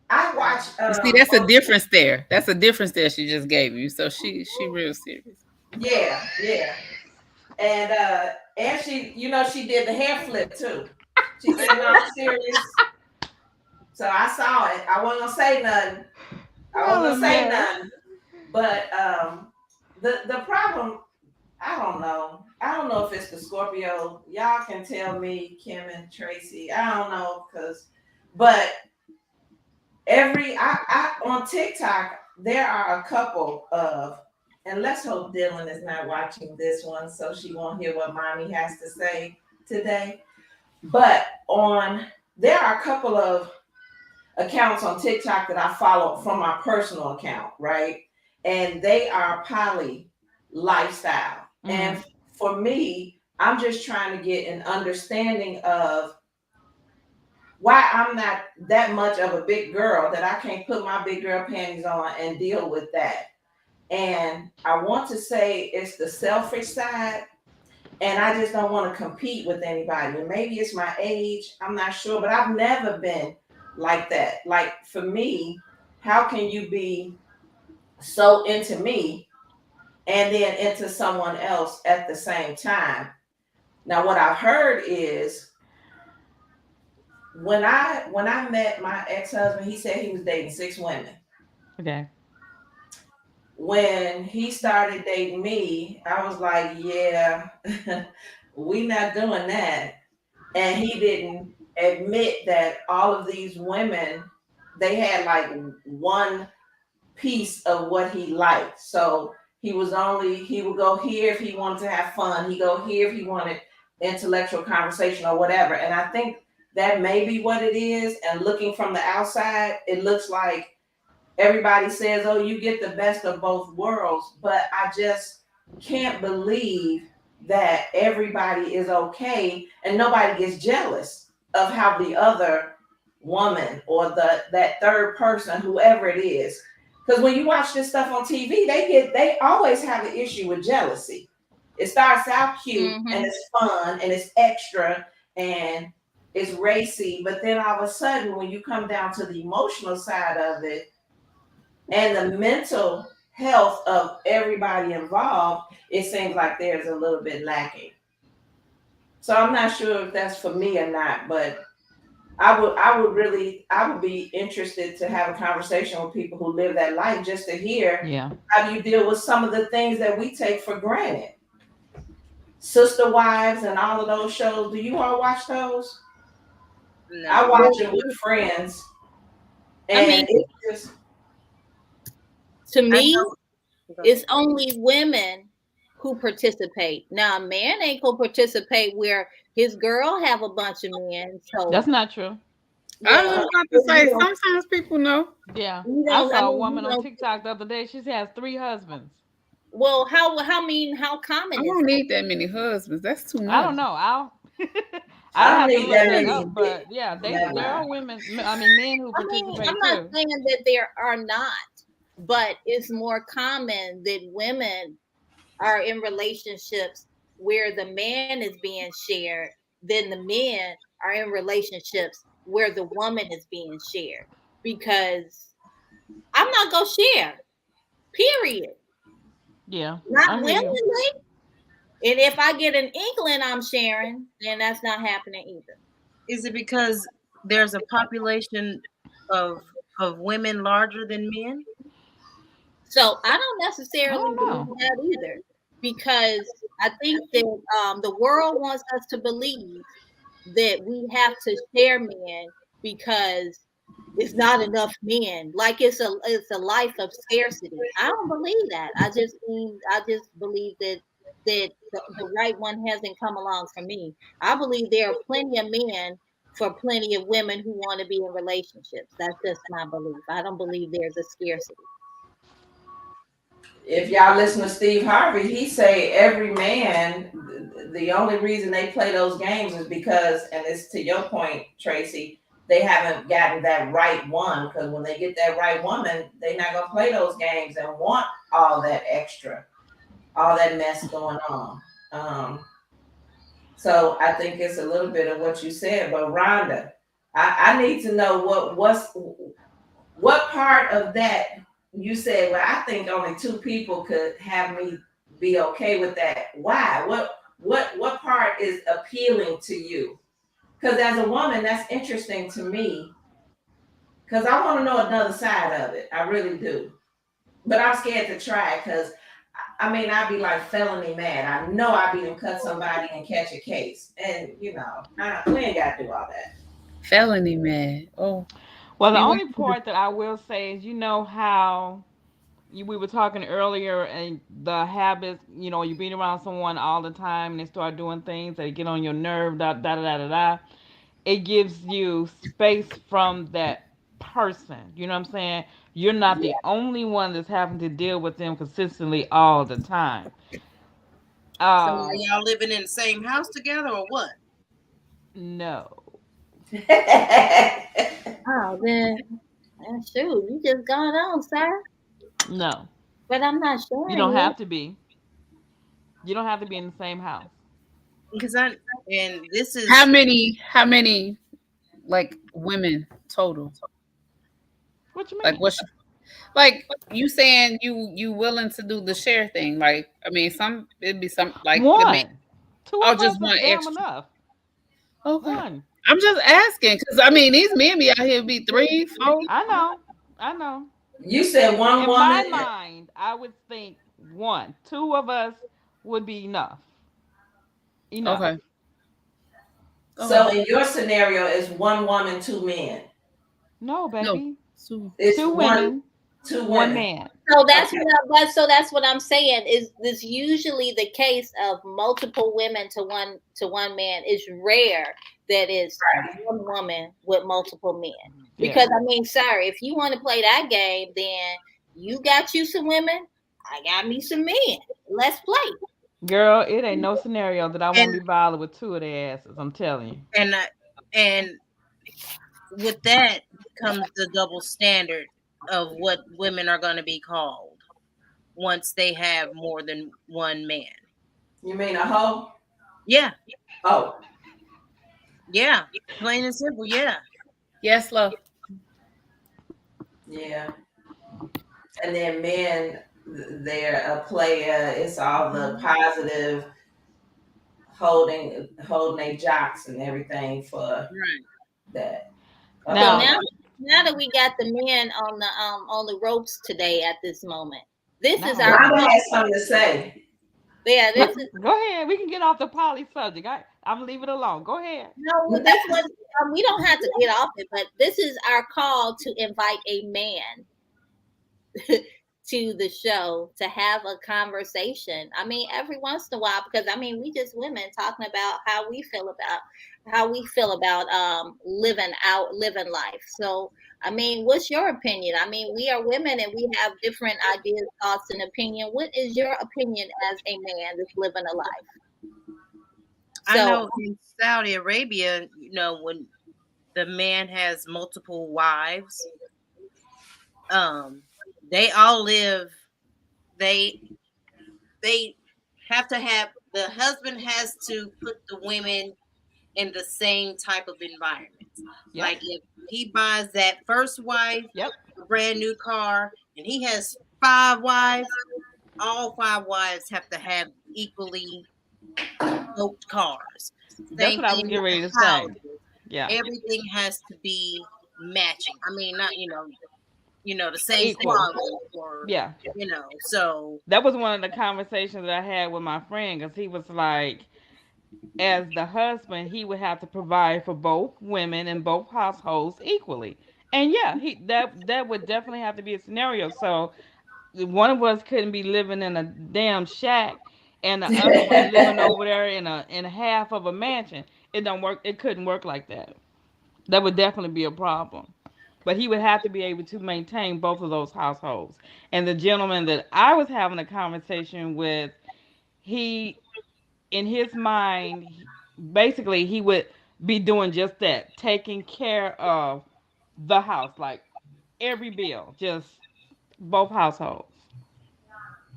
I watch. You see, that's a difference there. That's a difference there she just gave you. So she real serious. Yeah, yeah, and she, she did the hair flip too. She said, "No, I'm serious." So I saw it. I wasn't gonna say nothing. I wasn't Y'all a gonna say mess. nothing. But the problem, I don't know. I don't know if it's the Scorpio. Y'all can tell me, Kim and Tracy. I don't know, but I on TikTok there are a couple of, and let's hope Dylan is not watching this one so she won't hear what mommy has to say today. But on there are a couple of accounts on TikTok that I follow from my personal account, right? And they are poly lifestyle. Mm-hmm. And for me, I'm just trying to get an understanding of why I'm not that much of a big girl that I can't put my big girl panties on and deal with that. And I want to say it's the selfish side, and I just don't want to compete with anybody. And maybe it's my age, I'm not sure, but I've never been like that. Like for me, how can you be so into me and then into someone else at the same time? Now, what I've heard is when I met my ex-husband, he said he was dating 6 women. Okay. When he started dating me, I was like, yeah, we not doing that. And he didn't admit that all of these women, they had like one piece of what he liked. So he would go here if he wanted to have fun. He go here if he wanted intellectual conversation or whatever. And I think that may be what it is. And looking from the outside, it looks like everybody says, oh, you get the best of both worlds. But I just can't believe that everybody is okay and nobody gets jealous of how the other woman or that third person, whoever it is. Because when you watch this stuff on TV, they always have an issue with jealousy. It starts out cute and it's fun and it's extra and it's racy, but then all of a sudden, when you come down to the emotional side of it and the mental health of everybody involved, it seems like there's a little bit lacking. So I'm not sure if that's for me or not, but I would be interested to have a conversation with people who live that life just to hear Yeah. how you deal with some of the things that we take for granted. Sister Wives and all of those shows. Do you all watch those? No. I watch it with friends, I and mean, it's just to I me, know. it's only women who participate. Now, a man ain't gonna participate where his girl have a bunch of men. So, That's not true. I was well, just about to you say don't, sometimes people know. Yeah. you I don't. I saw a mean, you woman on don't. TikTok the other day. She has 3 husbands. Well, how I common is don't that? need that many husbands. That's too I much. don't know. I'll I I'd don't have to need look that that many. up, but yeah, Never there are mind. women. I mean, men who I mean, I'm participate not too. saying that there are not, but it's more common that women are in relationships where the man is being shared than the men are in relationships where the woman is being shared. Because I'm not gonna share, period. Yeah, I Not hear you. willingly. And if I get an inkling I'm sharing, then that's not happening either. Is it because there's a population of women larger than men? So I don't I necessarily don't believe know. that either, because I think that the world wants us to believe that we have to share men because it's not enough men. Like it's a life of scarcity. I don't believe that. I just believe that the right one hasn't come along for me. I believe there are plenty of men for plenty of women who want to be in relationships. That's just my belief. I don't believe there's a scarcity. If y'all listen to Steve Harvey, he say every man, the only reason they play those games is because, and it's to your point, Tracy, they haven't gotten that right one. Because when they get that right woman, they're not gonna play those games and want all that extra, all that mess going on. So I think it's a little bit of what you said. But Rhonda, I need to know what part of that you said, well, I think only two people could have me be okay with that. Why? What part is appealing to you? Because as a woman, that's interesting to me. Because I want to know another side of it. I really do. But I'm scared to try because I mean I'd be like felony mad. I know I'd be to cut somebody and catch a case. And we ain't gotta do all that. Felony man. Oh, Well, the we went. only part that I will say is, you know how we were talking earlier, and the habits. You know, you being around someone all the time, and they start doing things that get on your nerve. Da da da da da. Da. It gives you space from that person. You know what I'm saying? You're not the only one that's having to deal with them consistently all the time. So are Um, y'all living in the same house together or what? no, Oh, then shoot, you just gone on, sir. no, But I'm not you sharing don't you. have to be. You don't have to be in the same house. Because and this How is many? How many? Like women total? What you Like mean? what's like you saying you willing to do the share thing? Like I mean, some it'd be some like it'd be One, two oh of us just is one damn extra. enough. Okay, One. I'm just asking because I mean these men be out here be 3, 4. I know. I know. You said one In my woman. mind, I would think one. Two of us would be enough. Enough. Okay, So okay. in your scenario, it's one woman, two men. No, No, baby. two. It's Two women, two one women. man. So that's Okay. that's what I'm saying. Is this usually the case of multiple women to one man? Is rare that is one woman with multiple men. Yeah. Because I mean, sorry, if you want to play that game, then you got you some women, I got me some men. Let's play. Girl, it ain't no scenario that I won't And be bothered with two of their asses. I'm telling you. and with that comes the double standard of what women are going to be called once they have more than one man. You mean a hoe? Yeah, Oh, yeah, plain and simple. Yeah, Yes, love. yeah. And then men, they're a player. It's all the positive holding their jocks and everything for right. that. Uh So Now, now, oh. now that we got the men on the ropes today at this moment, this is now our Rhonda call. has something to say. Yeah, go, this is go ahead. We can get off the poly subject. I'm gonna leave it alone. Go ahead. no. This was we don't have to get off it, but this is our call to invite a man to the show to have a conversation. I mean, every once in a while, because I mean, we just women talking about how we feel about living life. So, I mean, what's your opinion? I mean, we are women and we have different ideas, thoughts, and opinion. What is your opinion as a man that's living a life? I So, know in Saudi Arabia, when the man has multiple wives, um, they all live. They they have to have the husband has to put the women in the same type of environments. Yep. Like if he buys that first wife Yep. a brand new car and he has five wives, all five wives have to have equally yoked cars. That's Same what I was thing with getting ready the to say. houses. Yeah. Everything has to be matching. I mean, not the same Equal. quality or Yeah. so That was one of the conversations that I had with my friend because he was like, as the husband, he would have to provide for both women in both households equally. And yeah, that would definitely have to be a scenario. So one of us couldn't be living in a damn shack and the other one living over there in a half of a mansion. It don't work. It couldn't work like that. That would definitely be a problem. But he would have to be able to maintain both of those households. And the gentleman that I was having a conversation with, he, in his mind, basically, he would be doing just that, taking care of the house, like every bill, just both households,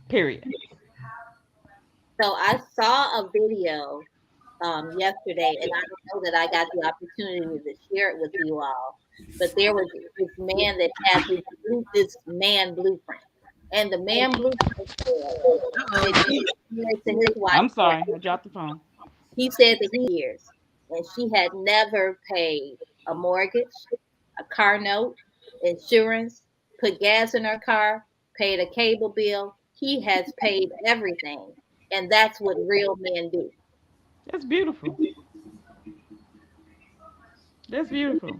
period. so I saw a video yesterday, and I don't know that I got the opportunity to share it with you all. But there was this man that had this man blueprint, and the man blueprint said uh-oh. that he was married to his wife I'm for sorry, I dropped the phone. he said that he years, and she had never paid a mortgage, a car note, insurance, put gas in her car, paid a cable bill. He has paid everything, and that's what real men do. That's beautiful. That's beautiful.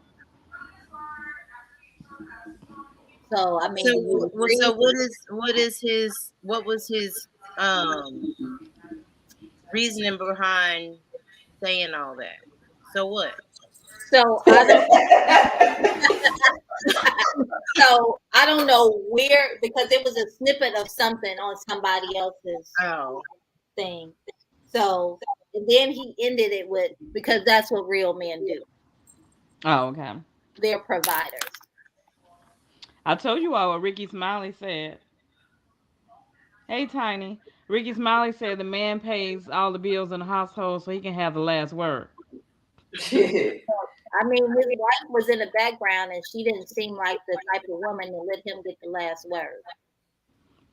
So I So, mean, do you so agree? what was his reasoning behind saying all that? So what? So I don't. I don't know where because it was a snippet of something on somebody else's Oh, thing. So and then he ended it with because that's what real men do. Oh, okay. They're providers. I told you all what Ricky Smiley said. Hey, Tiny. Ricky Smiley said the man pays all the bills in the household so he can have the last word. I mean, his wife was in the background, and she didn't seem like the type of woman to let him get the last word.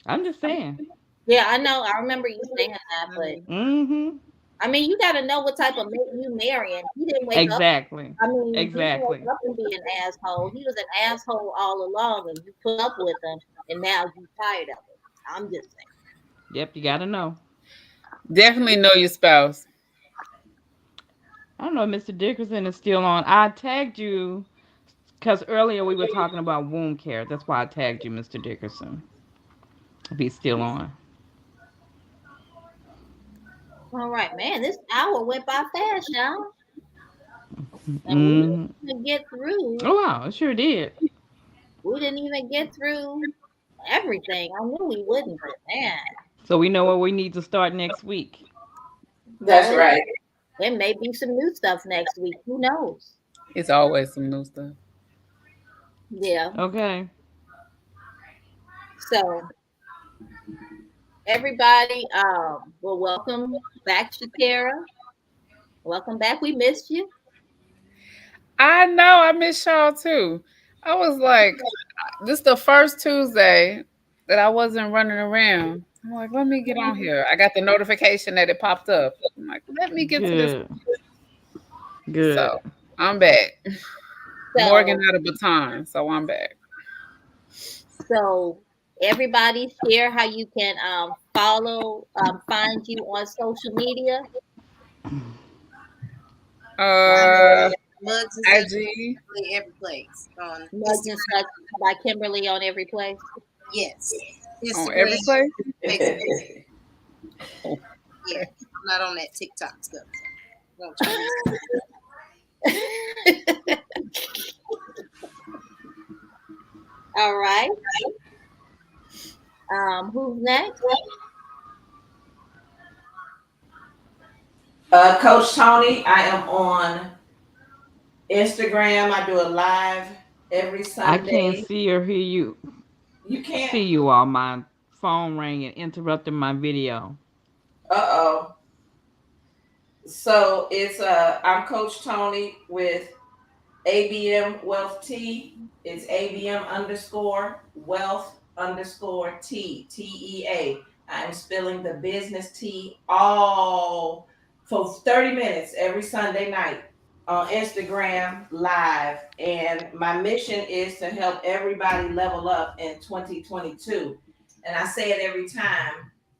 I'm just saying. Yeah, I know. I remember you saying that, but mm, Mm-hmm. I mean, you got to know what type of mate you marrying. He didn't wake up. Exactly. I mean, he didn't wake Exactly. up and be an asshole. He was an asshole all along, and you put up with him, and now you tired of it. I'm just saying. Yep, you gotta know. Definitely know your spouse. I don't know if Mr. Dickerson is still on. I tagged you because earlier we were talking about wound care. That's why I tagged you, Mr. Dickerson. If he's still on. All right, man. This hour went by fast, y'all. and we didn't Mm. even get through. Oh wow, it sure did. We didn't even get through everything. I knew we wouldn't, but man, So we know where we need to start next week. That's well, right. there may be some new stuff next week. Who knows? It's always some new stuff. Yeah. Okay. So everybody, well, welcome back, Shatera. Welcome back. We missed you. I know I miss y'all too. I was like, this the first Tuesday that I wasn't running around. I'm like, let me get on here. I got the notification that it popped up. I'm like, let me get to this. Good. So Good. I'm back. Morgan So, out of baton, so I'm back. so everybody share how you can follow, find you on social media. Uh, Mugs and such IG every place on Mugs and Instagram. Such by Kimberly on every place. Yes, on Instagram, every place. Facebook. Oh, Yeah, I'm not on that TikTok stuff. Won't try me. All right. Who's next? Coach Tony, I am on Instagram. I do a live every I can't Sunday. see or hear you. You can't. See you all. My phone rang and interrupted my video. Uh-oh. So it's I'm Coach Tony with ABM Wealth T. It's ABM underscore wealth underscore TEA. I'm spilling the business tea all for 30 minutes every Sunday night on Instagram live. And my mission is to help everybody level up in 2022. And I say it every time.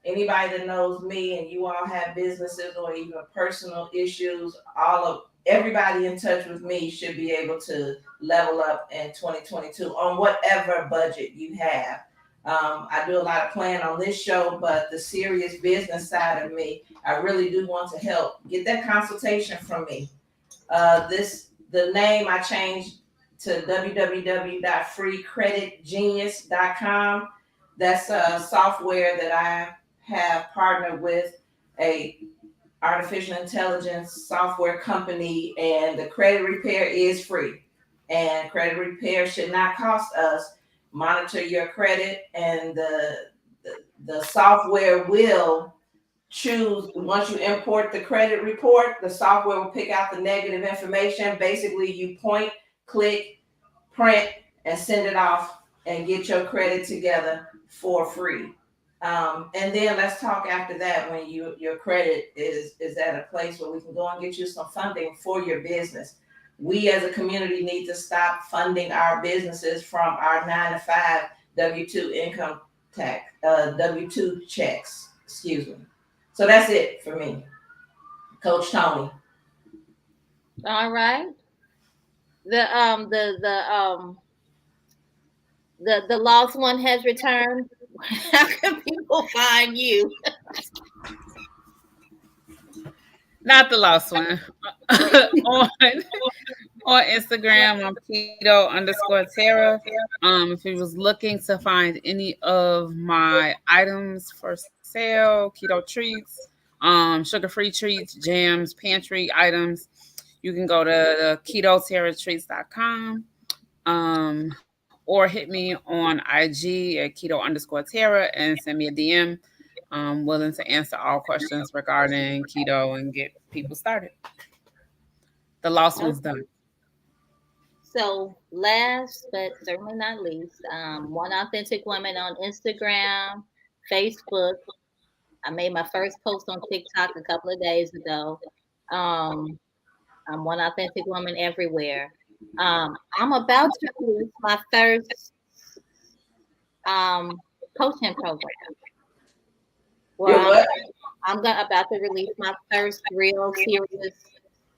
Anybody that knows me and you all have businesses or even personal issues, all of everybody in touch with me should be able to level up in 2022 on whatever budget you have. I do a lot of planning on this show, but the serious business side of me, I really do want to help. Get that consultation from me. The name I changed to www.freecreditgenius.com. That's a software that I have partnered with a artificial intelligence software company, and the credit repair is free. And credit repair should not cost us. Monitor your credit, and the software will choose. Once you import the credit report, the software will pick out the negative information. Basically, you point, click, print, and send it off and get your credit together for free. And then let's talk after that when your credit is at a place where we can go and get you some funding for your business. We as a community need to stop funding our businesses from our 9 to 5 W-2 income tax, W-2 checks. Excuse me. So that's it for me, Coach Tony. All right. The lost one has returned. How can people find you? not the last one. on on Instagram, I'm keto underscore Tara. If you was looking to find any of my items for sale, keto treats, sugar-free treats, jams, pantry items, you can go to ketoterratreats.com. Or hit me on IG at keto underscore Tara and send me a DM. I'm willing to answer all questions regarding keto and get people started. The lost one's Okay. done. So last but certainly not least, one authentic woman on Instagram, Facebook. I made my first post on TikTok a couple of days ago. Um, I'm one authentic woman everywhere. I'm about to release my first um, coaching program where You're what? I'm about to release my first real serious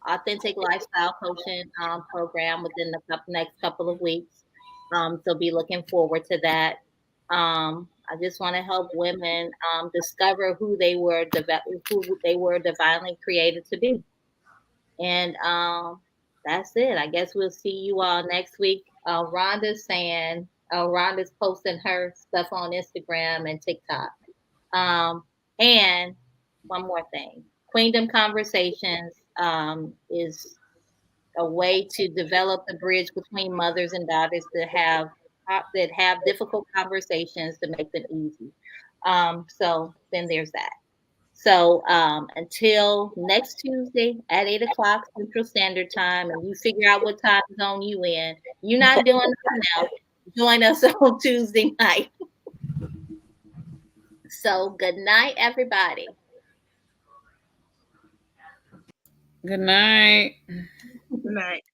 authentic lifestyle coaching program within the next couple of weeks. So be looking forward to that. I just want to help women discover who they were divinely created to be, and that's it. I guess we'll see you all next week. Rhonda's posting her stuff on Instagram and TikTok. And one more thing, Queendom Conversations is a way to develop the bridge between mothers and daughters that have difficult conversations to make them easy. So then there's that. So until next Tuesday at 8 o'clock Central Standard Time, and you figure out what time zone you in. You're not doing nothing else. Join us on Tuesday night. So good night, everybody. Good night. Good night.